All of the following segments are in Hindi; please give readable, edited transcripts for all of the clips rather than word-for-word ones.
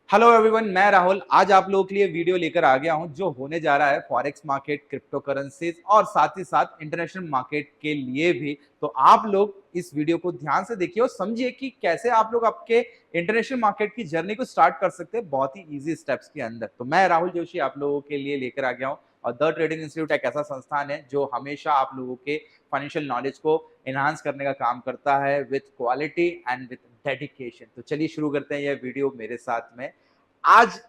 हेलो एवरीवन, मैं राहुल आज आप लोगों के लिए वीडियो लेकर आ गया हूं जो होने जा रहा है फॉरेक्स मार्केट, क्रिप्टो करेंसीज और साथ ही साथ इंटरनेशनल मार्केट के लिए भी। तो आप लोग इस वीडियो को ध्यान से देखिए और समझिए कि कैसे आप लोग आपके इंटरनेशनल मार्केट की जर्नी को स्टार्ट कर सकते हैं बहुत ही इजी स्टेप्स के अंदर। तो मैं राहुल जोशी आप लोगों के लिए लेकर आ गया हूँ और द ट्रेडिंग इंस्टीट्यूट एक ऐसा संस्थान है जो हमेशा आप लोगों के फाइनेंशियल नॉलेज को एनहांस करने का काम करता है with quality and with dedication. तो चलिए शुरू करते हैं यह वीडियो मेरे साथ में। आज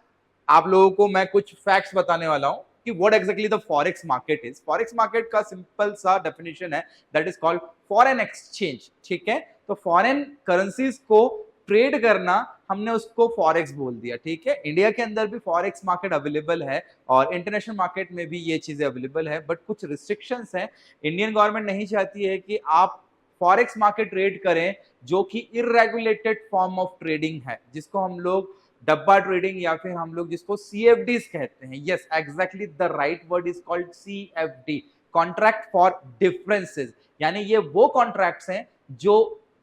आप लोगों को मैं कुछ फैक्ट्स बताने वाला हूं कि what exactly the forex market is. Forex market का सिंपल सा डेफिनेशन है that is called foreign exchange. ठीक है, तो फॉरेन करेंसीज को ट्रेड करना हमने उसको फॉरेक्स बोल दिया। ठीक है, इंडिया के अंदर भी फॉरेक्स मार्केट अवेलेबल है और इंटरनेशनल मार्केट में भी ये चीजें अवेलेबल है, बट कुछ रिस्ट्रिक्शंस हैं। इंडियन गवर्नमेंट नहीं चाहती है कि आप फॉरेक्स मार्केट ट्रेड करें जो कि इरेगुलेटेड फॉर्म ऑफ ट्रेडिंग है, जिसको हम लोग डब्बा ट्रेडिंग या फिर हम लोग जिसको सीएफडीज कहते हैं। Yes, exactly the right word is called CFD, contract for differences. यानी ये वो कॉन्ट्रैक्ट्स हैं जो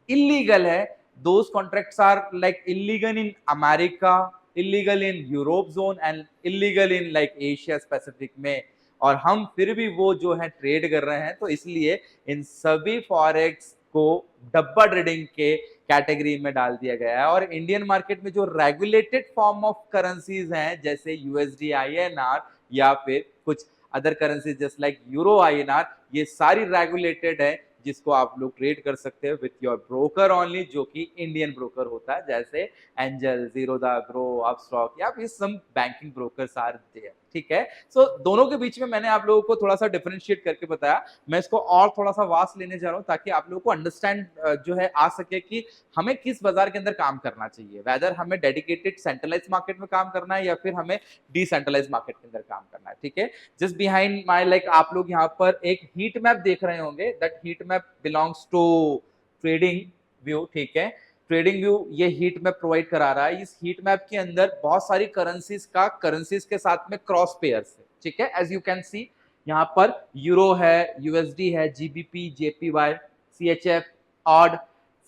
इलीगल है। Those contracts are like illegal in America, illegal in Europe zone and illegal in like Asia specific में, और हम फिर भी वो जो है ट्रेड कर रहे हैं। तो इसलिए इन सभी फॉरेक्स को डब्बा ट्रेडिंग के कैटेगरी में डाल दिया गया है। और इंडियन मार्केट में जो रेगुलेटेड फॉर्म ऑफ करेंसीज हैं जैसे यूएसडी आईएनआर या फिर कुछ other currencies just like euro INR, ये सारी रेगुलेटेड है जिसको आप लोग ट्रेड कर सकते हैं विथ योर ब्रोकर ओनली, जो कि इंडियन ब्रोकर होता है जैसे एंजल, जीरोधा ग्रो, अपस्टॉक या फिर सम बैंकिंग ब्रोकर्स आर देयर। ठीक है, सो दोनों के बीच में मैंने आप लोगों को थोड़ा सा डिफरेंशिएट करके बताया। मैं इसको और थोड़ा सा वास्ट लेने जा रहा हूं ताकि आप लोगों को अंडरस्टैंड जो है आ सके कि हमें किस बाजार के अंदर काम करना चाहिए, वेदर हमें डेडिकेटेड सेंट्रलाइज मार्केट में काम करना है या फिर हमें डिसेंट्रलाइज मार्केट के अंदर काम करना है। ठीक है, जस्ट बिहाइंड माय लाइक आप लोग यहाँ पर एक हीट मैप देख रहे होंगे, that heat map belongs to trading view. ठीक है, ट्रेडिंग व्यू ये हीट मैप प्रोवाइड करा रहा है। इस हीट मैप के अंदर बहुत सारी करेंसीज के साथ में क्रॉस पेयर्स है। ठीक है, एज यू कैन सी यहाँ पर यूरो है, यूएसडी है, GBP, JPY, CHF, AUD,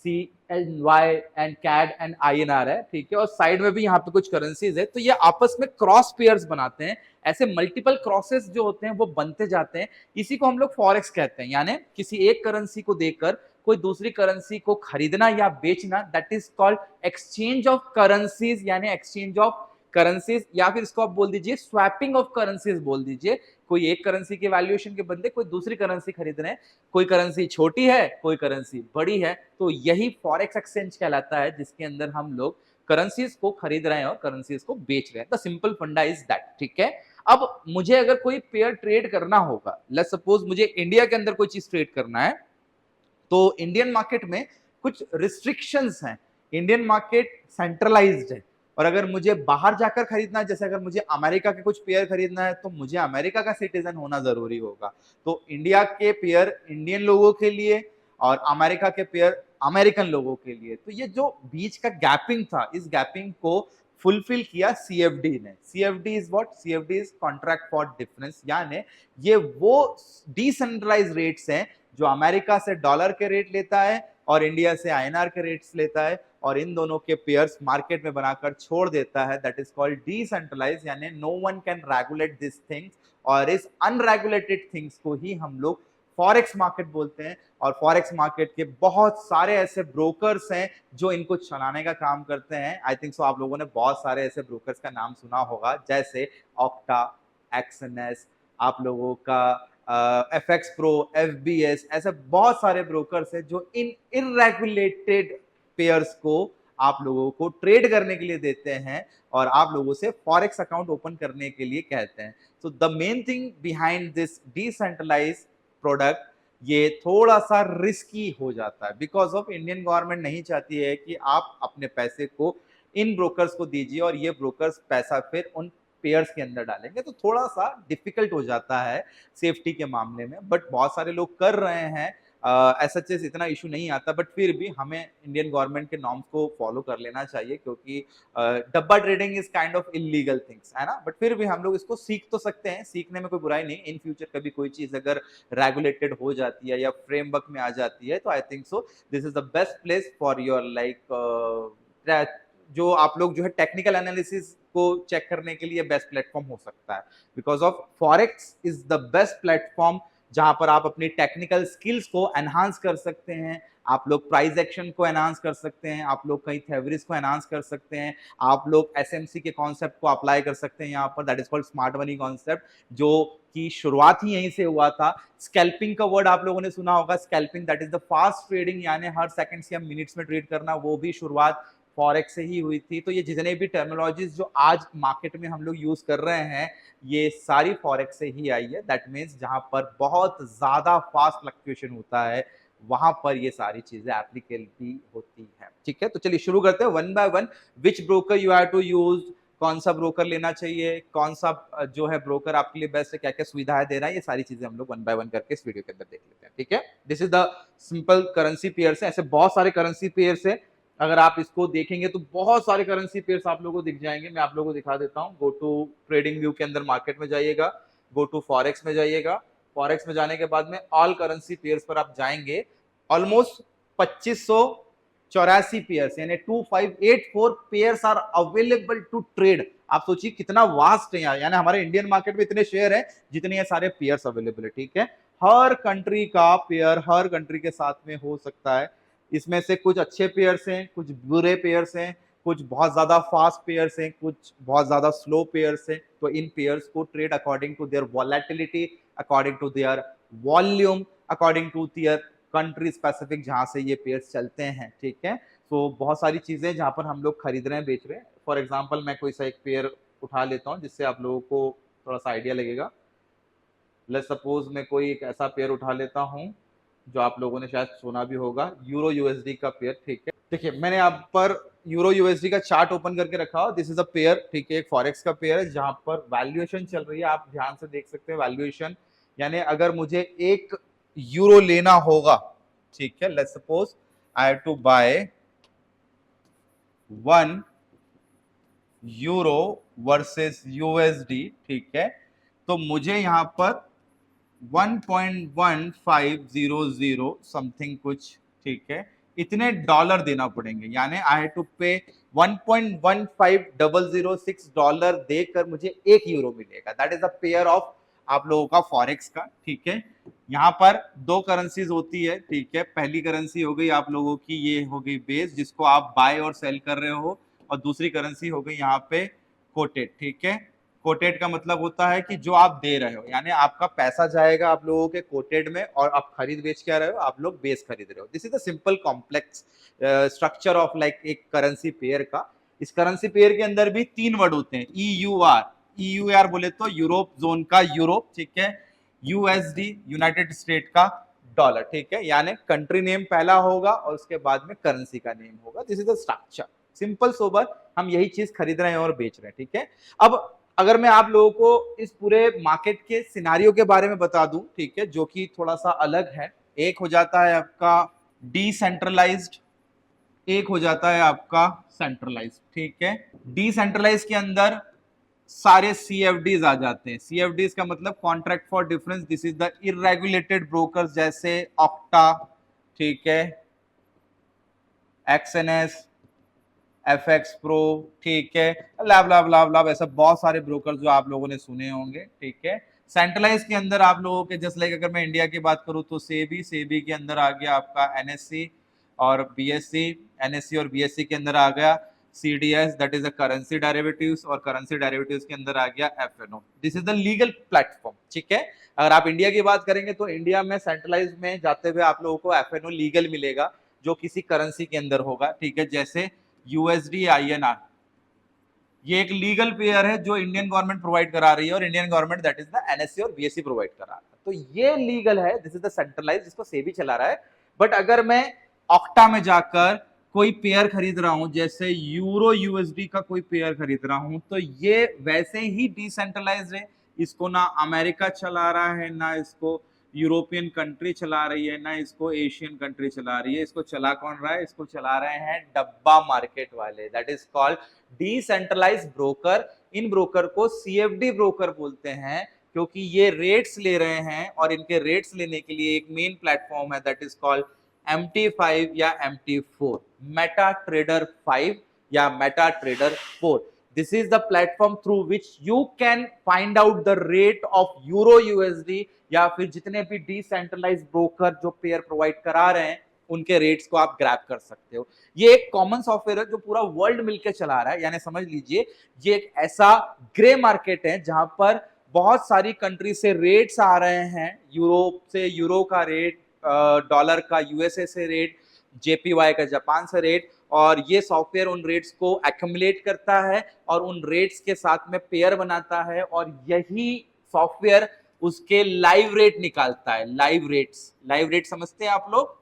C N Y and CAD and INR है। ठीक है, और साइड में भी यहाँ पे कुछ करेंसीज है। तो ये आपस में क्रॉस पेयर्स बनाते हैं। ऐसे मल्टीपल क्रॉसेस जो होते हैं वो बनते जाते हैं, इसी को हम लोग फॉरेक्स कहते हैं। यानी किसी एक करेंसी को देखकर कोई दूसरी करेंसी को खरीदना या बेचना, that is called exchange of currencies, यानी एक्सचेंज ऑफ करेंसीज, या फिर इसको आप बोल दीजिए स्वैपिंग ऑफ करेंसीज बोल दीजिए। कोई एक करेंसी के वैल्यूएशन के बदले कोई दूसरी करेंसी खरीद रहे हैं, कोई करेंसी छोटी है, कोई करेंसी बड़ी है, तो यही फॉरेक्स एक्सचेंज कहलाता है जिसके अंदर हम लोग करेंसीज को खरीद रहे हैं और करेंसीज को बेच रहे हैं। द सिंपल फंडा इज दैट। ठीक है, अब मुझे अगर कोई पेयर ट्रेड करना होगा, लेट्स सपोज मुझे इंडिया के अंदर कोई चीज ट्रेड करना है, तो इंडियन मार्केट में कुछ रिस्ट्रिक्शंस हैं। इंडियन मार्केट सेंट्रलाइज्ड है, और अगर मुझे बाहर जाकर खरीदना है, जैसे अगर मुझे अमेरिका के कुछ पेयर खरीदना है तो मुझे अमेरिका का सिटीजन होना जरूरी होगा। तो इंडिया के पेयर इंडियन लोगों के लिए और अमेरिका के पेयर अमेरिकन लोगों के लिए। तो ये जो बीच का गैपिंग था, इस गैपिंग को फुलफिल किया सीएफडी ने। CFD is what? CFD is contract for difference. यानी ये वो डिसेंट्रलाइज रेट्स हैं जो अमेरिका से डॉलर के रेट लेता है और इंडिया से आईएनआर के रेट्स लेता है, और इन दोनों के पेयर्स मार्केट में बनाकर छोड़ देता है। That is called decentralize. यानी no one can regulate this things, और इस अनरेगुलेटेड थिंग्स को ही हम लोग फॉरेक्स मार्केट बोलते हैं। और फॉरेक्स मार्केट के बहुत सारे ऐसे ब्रोकर्स हैं जो इनको चलाने का काम करते हैं। आई थिंक सो आप लोगों ने बहुत सारे ऐसे ब्रोकर्स का नाम सुना होगा, जैसे ऑक्टा, एक्सएनएस, आप लोगों का एफएक्स प्रो, एफबीएस, ऐसे बहुत सारे ब्रोकर्स हैं जो इन इरेगुलेटेड पेयर्स को आप लोगों को ट्रेड करने के लिए देते हैं और आप लोगों से फॉरेक्स अकाउंट ओपन करने के लिए कहते हैं। So the main thing behind this decentralize product, ये थोड़ा सा रिस्की हो जाता है बिकॉज ऑफ इंडियन गवर्नमेंट नहीं चाहती है कि आप अपने पैसे को इन ब्रोकर्स को दीजिए और ये ब्रोकर्स पैसा फिर उन पेयर्स के अंदर डालेंगे। तो थोड़ा सा डिफिकल्ट हो जाता है सेफ्टी के मामले में, बट बहुत सारे लोग कर रहे हैं। ऐसा चीज इतना इशू नहीं आता, बट फिर भी हमें इंडियन गवर्नमेंट के नॉर्म्स को फॉलो कर लेना चाहिए, क्योंकि डब्बा trading is kind of illegal things, है ना। बट फिर भी हम लोग इसको सीख तो सकते हैं, सीखने में कोई बुराई नहीं। इन फ्यूचर कभी कोई चीज अगर रेगुलेटेड हो जाती है या फ्रेमवर्क में आ जाती है, तो I think so this is the best place for your like जो आप लोग जो है टेक्निकल एनालिसिस को चेक करने के लिए बेस्ट प्लेटफॉर्म हो सकता है, because of forex is the best platform जहां पर आप अपनी टेक्निकल स्किल्स को एनहांस कर सकते हैं, आप लोग प्राइस एक्शन को एनहांस कर सकते हैं, आप लोग कई थेवरीज को एनहांस कर सकते हैं, आप लोग एसएमसी के कॉन्सेप्ट को अप्लाई कर सकते हैं यहाँ पर, that is called smart money concept, जो की शुरुआत ही यहीं से हुआ था। स्कैल्पिंग का वर्ड आप लोगों ने सुना होगा, scalping that is the fast trading, यानी हर सेकंड्स या मिनट्स में ट्रेड करना, वो भी शुरुआत फॉरेक्स से ही हुई थी। तो ये जितने भी टर्मिनोलॉजीज जो आज मार्केट में हम लोग यूज कर रहे हैं, ये सारी फॉरेक्स से ही आई है। दैट मीन्स जहां पर बहुत ज्यादा फास्ट फ्लक्चुएशन होता है, वहां पर ये सारी चीजें एप्लीकेबिलिटी होती है। ठीक है, तो चलिए शुरू करते हैं one by one. Which broker you have to use, कौन सा ब्रोकर लेना चाहिए, कौन सा जो है ब्रोकर आपके लिए बेस्ट है, क्या क्या सुविधाएं दे रहा है, ये सारी चीजें हम लोग वन बाय वन करके इस वीडियो के अंदर देख लेते हैं। ठीक है, this is the simple currency pairs है, ऐसे बहुत सारे करेंसी पेयर्स है, अगर आप इसको देखेंगे तो बहुत सारे करेंसी पेयर्स आप लोगों को दिख जाएंगे। मैं आप लोगों को दिखा देता हूँ। गो टू ट्रेडिंग व्यू के अंदर मार्केट में जाइएगा, गो टू फॉरेक्स में जाइएगा, फॉरेक्स में जाने के बाद में ऑल करेंसी पेयर्स पर आप जाएंगे, ऑलमोस्ट 2584 पेयर्स यानी 2584 pairs are available to trade. आप सोचिए कितना वास्ट है यानी हमारे इंडियन मार्केट में इतने शेयर हैं जितने ये सारे पेयर्स अवेलेबल है। ठीक है, हर कंट्री का पेयर हर कंट्री के साथ में हो सकता है। इसमें से कुछ अच्छे पेयर्स हैं, कुछ बुरे पेयर्स हैं, कुछ बहुत ज्यादा फास्ट पेयर्स हैं, कुछ बहुत ज्यादा स्लो पेयर्स हैं। तो इन पेयर्स को trade according to their volatility, according to their volume, according to their country specific जहां से ये पेयर्स चलते हैं। ठीक है, तो बहुत सारी चीजें जहां पर हम लोग खरीद रहे हैं, बेच रहे हैं। फॉर एग्जाम्पल मैं कोई सा एक पेयर उठा लेता हूं जिससे आप लोगों को थोड़ा सा आइडिया लगेगा। लेट्स सपोज मैं कोई एक ऐसा पेयर उठा लेता हूं जो आप लोगों ने शायद सुना भी होगा, यूरो यूएसडी का पेयर। ठीक है, देखिए मैंने यहाँ पर यूरो यूएसडी का चार्ट ओपन करके रखा हो, दिस इज अ पेयर। ठीक है, एक फॉरेक्स का पेयर है जहां पर वैल्यूएशन चल रही है, आप ध्यान से देख सकते हैं वैल्यूएशन, यानी अगर मुझे एक यूरो लेना होगा, ठीक है, let's suppose I have to buy 1 euro versus USD. ठीक है, तो मुझे यहां पर 1.1500 समथिंग कुछ, ठीक है, इतने डॉलर देना पड़ेंगे, यानी आई हैव टू पे 1.15006 डॉलर देकर मुझे 1 यूरो मिलेगा। That is the pair of आप लोगों का फॉरेक्स का। ठीक है, यहाँ पर दो करेंसीज होती है। ठीक है, पहली करेंसी हो गई आप लोगों की, ये हो गई बेस जिसको आप बाय और सेल कर रहे हो, और दूसरी करेंसी हो गई यहाँ पे कोटेड। ठीक है, कोटेड का मतलब होता है कि जो आप दे रहे हो, यानी आपका पैसा जाएगा आप लोगों के कोटेड में और आप खरीद बेच क्या रहे हो, आप लोग बेस खरीद रहे हो। This is the simple complex structure of like एक करेंसी पेयर का। इस करेंसी पेयर के अंदर भी 3 वर्ड होते हैं, ईयूआर बोले तो यूरोप जोन का यूरोप, ठीक है, यूएसडी यूनाइटेड स्टेट का डॉलर। ठीक है, यानी कंट्री नेम पहला होगा और उसके बाद में करेंसी का नेम होगा। This is the structure, simple sober, हम यही चीज खरीद रहे हैं और बेच रहे हैं। ठीक है, अब अगर मैं आप लोगों को इस पूरे मार्केट के सिनारियो के बारे में बता दूं, ठीक है, जो कि थोड़ा सा अलग है। एक हो जाता है आपका डिसेंट्रलाइज्ड, एक हो जाता है आपका सेंट्रलाइज्ड। ठीक है, डिसेंट्रलाइज के अंदर सारे सीएफडीज आ जाते हैं। सीएफडीज का मतलब contract for difference, this is the irregulated brokers जैसे ऑक्टा, ठीक है, एक्सएनएस, एफएक्स प्रो, ठीक है, लाभ लाभ लाभ लाभ, ऐसा बहुत सारे ब्रोकर जो आप लोगों ने सुने होंगे। ठीक है, सेंट्रलाइज के अंदर आप लोगों के जस्ट लाइक अगर मैं इंडिया की बात करूं तो सेबी के अंदर आ गया आपका एनएससी और बीएससी, एनएससी और बीएससी के अंदर आ गया CDS, that is the currency derivatives, और करेंसी डेरिवेटिव्स के अंदर आ गया FNO. This is the legal platform. ठीक है, अगर आप इंडिया की बात करेंगे तो इंडिया में सेंट्रलाइज में जाते हुए आप लोगों को एफएनओ लीगल मिलेगा, जो किसी करेंसी के अंदर होगा। ठीक है, जैसे यूएसडी आईएनआर, ये एक लीगल पेयर है जो इंडियन गवर्नमेंट प्रोवाइड करा रही है, और Indian government that is the NSC और बीएससी प्रोवाइड करा रहा है, तो ये लीगल है। दिस इज द सेंट्रलाइज, जिसको सेबी चला रहा है। बट अगर मैं ऑक्टा में जाकर कोई पेयर खरीद रहा हूं, जैसे यूरो यूएसडी का कोई पेयर खरीद रहा हूं, तो ये वैसे ही डिसेंट्रलाइज्ड है। इसको ना अमेरिका चला रहा है, ना इसको यूरोपियन कंट्री चला रही है, ना इसको एशियन कंट्री चला रही है। इसको चला कौन रहा है, इसको चला रहे हैं डब्बा मार्केट वाले, that is called decentralized broker. इन ब्रोकर को सीएफडी ब्रोकर बोलते हैं, क्योंकि ये रेट्स ले रहे हैं, और इनके रेट्स लेने के लिए एक मेन प्लेटफॉर्म है दैट इज कॉल्ड MT5 या MT4, मेटा ट्रेडर 5। या Meta trader 4। This is the platform through which you can find out the rate of euro USD, या फिर जितने भी डिसेंट्रलाइज्ड ब्रोकर जो पेयर प्रोवाइड करा रहे हैं उनके रेट्स को आप ग्रैब कर सकते हो। ये एक कॉमन सॉफ्टवेयर है जो पूरा वर्ल्ड मिलकर चला रहा है, यानी समझ लीजिए ये एक ऐसा ग्रे मार्केट है जहां पर बहुत सारी कंट्री से रेट्स आ रहे हैं, यूरोप से यूरो का रेट, डॉलर का यूएसए से रेट, जेपीवाई का जापान से रेट, और ये सॉफ्टवेयर उन रेट्स को एक्यूमुलेट करता है और उन रेट्स के साथ में पेयर बनाता है, और यही सॉफ्टवेयर उसके लाइव रेट निकालता है। लाइव रेट समझते हैं आप लोग,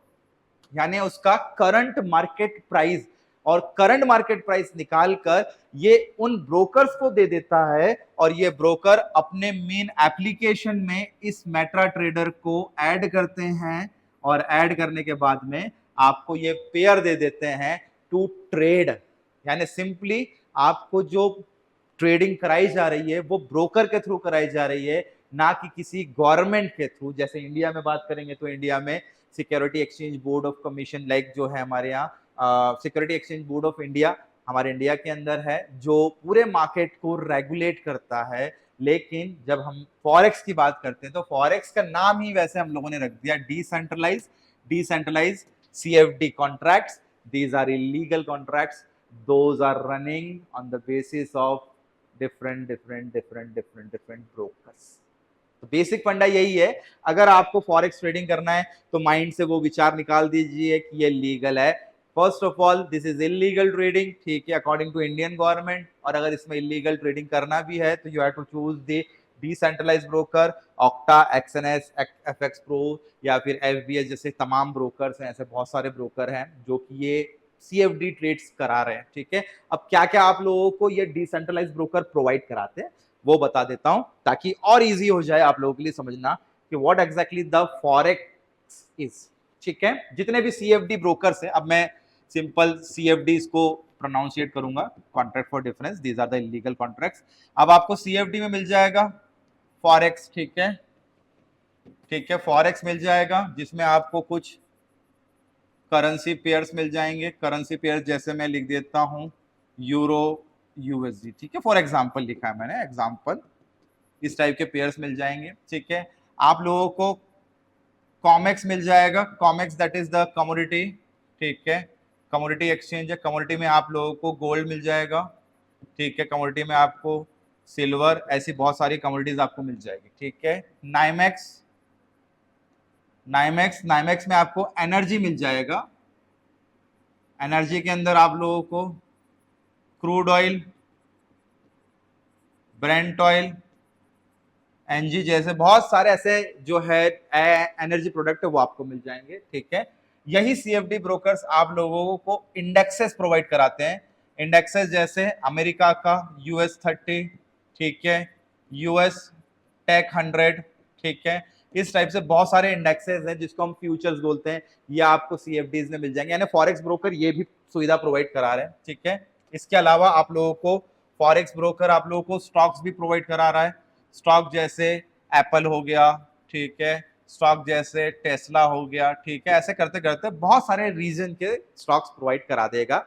यानी उसका करंट मार्केट प्राइस, और करंट मार्केट प्राइस निकालकर ये उन ब्रोकर्स को दे देता है, और ये ब्रोकर अपने मेन एप्लीकेशन में इस मेटा ट्रेडर को ऐड करते हैं, और ऐड करने के बाद में आपको ये पेयर दे देते हैं टू ट्रेड। यानी सिंपली आपको जो ट्रेडिंग कराई जा रही है वो ब्रोकर के थ्रू कराई जा रही है, ना कि किसी गवर्नमेंट के थ्रू। जैसे इंडिया में बात करेंगे तो इंडिया में security exchange board of commission, like जो है हमारे यहाँ security exchange board of India हमारे इंडिया के अंदर है, जो पूरे मार्केट को रेगुलेट करता है। लेकिन जब हम फॉरेक्स की बात करते हैं तो फॉरेक्स का नाम ही वैसे हम लोगों ने रख दिया decentralize CFD contracts. These are illegal contracts, those are running on the basis of different brokers. तो बेसिक फंडा यही है। अगर आपको फॉरेक्स ट्रेडिंग करना है तो माइंड से वो विचार निकाल दीजिए कि ये लीगल है। First of all this is illegal trading, ठीक है, अकॉर्डिंग टू इंडियन गवर्नमेंट। और अगर इसमें इलीगल ट्रेडिंग करना भी है तो you have to choose the decentralized broker, Octa, XNS, FX pro, या फिर एफबीएस जैसे तमाम ब्रोकर्स हैं। ऐसे बहुत सारे ब्रोकर हैं जो कि ये CFD ट्रेड्स करा रहे हैं, ठीक है। अब क्या क्या आप लोगों को ये डिसेंट्रलाइज्ड ब्रोकर प्रोवाइड कराते हैं वो बता देता हूं, ताकि और इजी हो जाए आप लोगों के लिए समझना कि what exactly the forex is, ठीक है। जितने भी CFD ब्रोकर्स हैं, अब मैं सिंपल CFD को प्रोनाउंसिएट करूंगा, contract for difference, these are the illegal contracts. अब आपको CFD में मिल जाएगा फॉरेक्स, ठीक है, फॉरेक्स मिल जाएगा जिसमें आपको कुछ करेंसी पेयर्स मिल जाएंगे। करेंसी पेयर्स जैसे मैं लिख देता हूं यूरो USD, ठीक है, फॉर एग्जांपल लिखा है मैंने, एग्जांपल। इस टाइप के पेयर्स मिल जाएंगे, ठीक है। आप लोगों को कॉमेक्स मिल जाएगा, COMEX that is the commodity, ठीक है, कमोडिटी एक्सचेंज है। कमोडिटी में आप लोगों को गोल्ड मिल जाएगा, ठीक है, कमोडिटी में आपको सिल्वर, ऐसी बहुत सारी कमोडिटीज आपको मिल जाएगी, ठीक है। नाइमेक्स में आपको एनर्जी मिल जाएगा। एनर्जी के अंदर आप लोगों को crude oil, Brent oil, NG जैसे बहुत सारे ऐसे जो है एनर्जी प्रोडक्ट है वो आपको मिल जाएंगे, ठीक है। यही CFD ब्रोकर्स आप लोगों को इंडेक्सेस प्रोवाइड कराते हैं। इंडेक्सेस जैसे अमेरिका का US30, ठीक है, US टेक 100, ठीक है। इस टाइप से बहुत सारे इंडेक्सेस हैं जिसको हम फ्यूचर्स बोलते हैं, ये आपको CFDs में मिल जाएंगे। यानी फॉरेक्स ब्रोकर ये भी सुविधा प्रोवाइड करा रहे हैं, ठीक है। इसके अलावा आप लोगों को फॉरेक्स ब्रोकर आप लोगों को स्टॉक्स भी प्रोवाइड करा रहा है। स्टॉक जैसे एप्पल हो गया, ठीक है, स्टॉक जैसे टेस्ला हो गया, ठीक है। ऐसे करते करते बहुत सारे रीजन के स्टॉक्स प्रोवाइड करा देगा।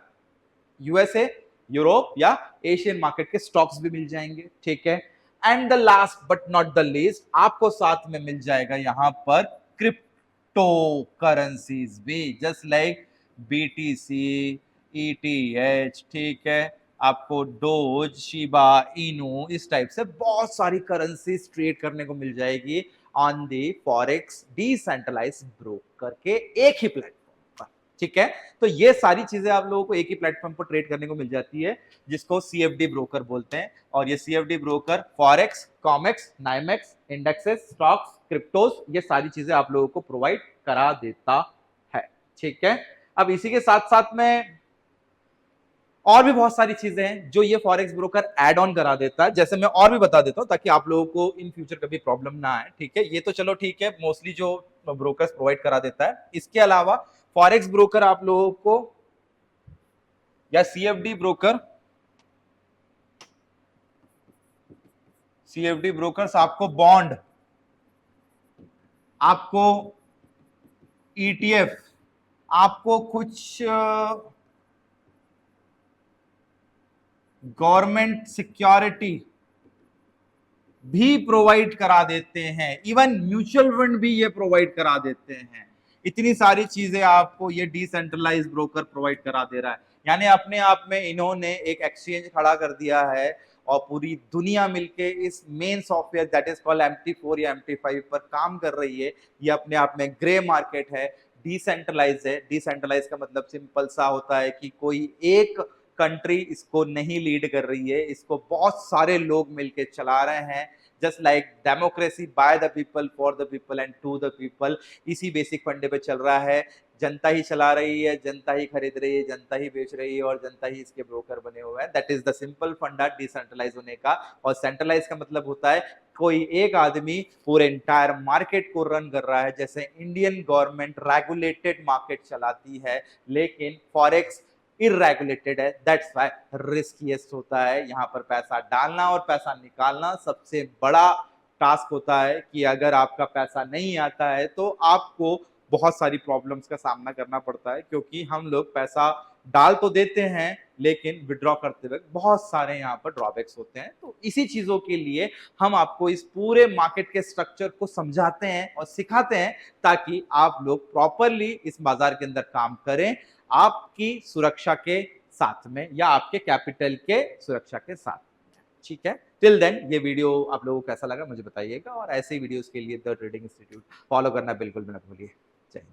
USA, यूरोप या एशियन मार्केट के स्टॉक्स भी मिल जाएंगे, ठीक है। And the last but not the least, आपको साथ में मिल जाएगा यहां पर क्रिप्टो करेंसीज भी, जस्ट लाइक BTC, ETH, ठीक है, आपको डोज, शिबा इनू, इस टाइप से बहुत सारी करेंसीज ट्रेड करने को मिल जाएगी on the forex decentralized broker के एक ही प्लेटफॉर्म पर, ठीक है। तो ये सारी चीजें आप लोगों को एक ही प्लेटफॉर्म पर ट्रेड करने को मिल जाती है, जिसको CFD ब्रोकर बोलते हैं। और ये CFD broker forex, COMEX, NYMEX, indexes, stocks, क्रिप्टोस, ये सारी चीजें आप लोगों को प्रोवाइड करा देता है, ठीक है। अब इसी के साथ साथ में और भी बहुत सारी चीजें हैं जो ये फॉरेक्स ब्रोकर ऐड ऑन करा देता है, जैसे मैं और भी बता देता हूं ताकि आप लोगों को इन फ्यूचर कभी प्रॉब्लम ना आए, ठीक है। ये तो चलो ठीक है, मोस्टली जो ब्रोकर्स प्रोवाइड करा देता है। इसके अलावा फॉरेक्स ब्रोकर आप लोगों को या CFD ब्रोकर्स आपको बॉन्ड, आपको ETF, आपको कुछ गवर्नमेंट सिक्योरिटी भी प्रोवाइड करा देते हैं, इवन म्यूचुअल फंड भी ये प्रोवाइड करा देते हैं। इतनी सारी चीजें आपको ये डिसेंट्रलाइज ब्रोकर प्रोवाइड करा दे रहा है। यानी अपने आप में इन्होंने एक एक्सचेंज खड़ा कर दिया है और पूरी दुनिया मिलके इस main software that is called MT4 या MT5 पर काम कर रही है। ये अपने आप में ग्रे मार्केट है, डिसेंट्रलाइज है। डिसेंट्रलाइज का मतलब सिंपल सा होता है कि कोई एक कंट्री इसको नहीं लीड कर रही है, इसको बहुत सारे लोग मिलके चला रहे हैं। Just like democracy, by the people, for the people and to the people, इसी बेसिक फंडे पे चल रहा है। जनता ही चला रही है, जनता ही खरीद रही है, जनता ही बेच रही है और जनता ही इसके ब्रोकर बने हुए हैं। दैट इज द सिंपल फंडा डिसेंट्रलाइज होने का। और सेंट्रलाइज का मतलब होता है कोई एक आदमी पूरे इंटायर मार्केट को रन कर रहा है। जैसे इंडियन गवर्नमेंट रेगुलेटेड मार्केट चलाती है, लेकिन फॉरेक्स इरेगुलेटेड है। दैट्स व्हाई रिस्कीएस्ट होता है। यहाँ पर पैसा डालना और पैसा निकालना सबसे बड़ा टास्क होता है कि अगर आपका पैसा नहीं आता है तो आपको बहुत सारी प्रॉब्लम्स का सामना करना पड़ता है, क्योंकि हम लोग पैसा डाल तो देते हैं लेकिन विड्रॉ करते वक्त बहुत सारे यहाँ पर ड्रॉबैक्स होते हैं। तो इसी चीजों के लिए हम आपको इस पूरे मार्केट के स्ट्रक्चर को समझाते हैं और सिखाते हैं, ताकि आप लोग प्रॉपरली इस बाजार के अंदर काम करें, आपकी सुरक्षा के साथ में या आपके कैपिटल के सुरक्षा के साथ। ठीक है, टिल देन ये वीडियो आप लोगों को कैसा लगा मुझे बताइएगा, और ऐसे ही वीडियोस के लिए द ट्रेडिंग इंस्टीट्यूट फॉलो करना बिल्कुल भी ना भूलिए। जय हिंद।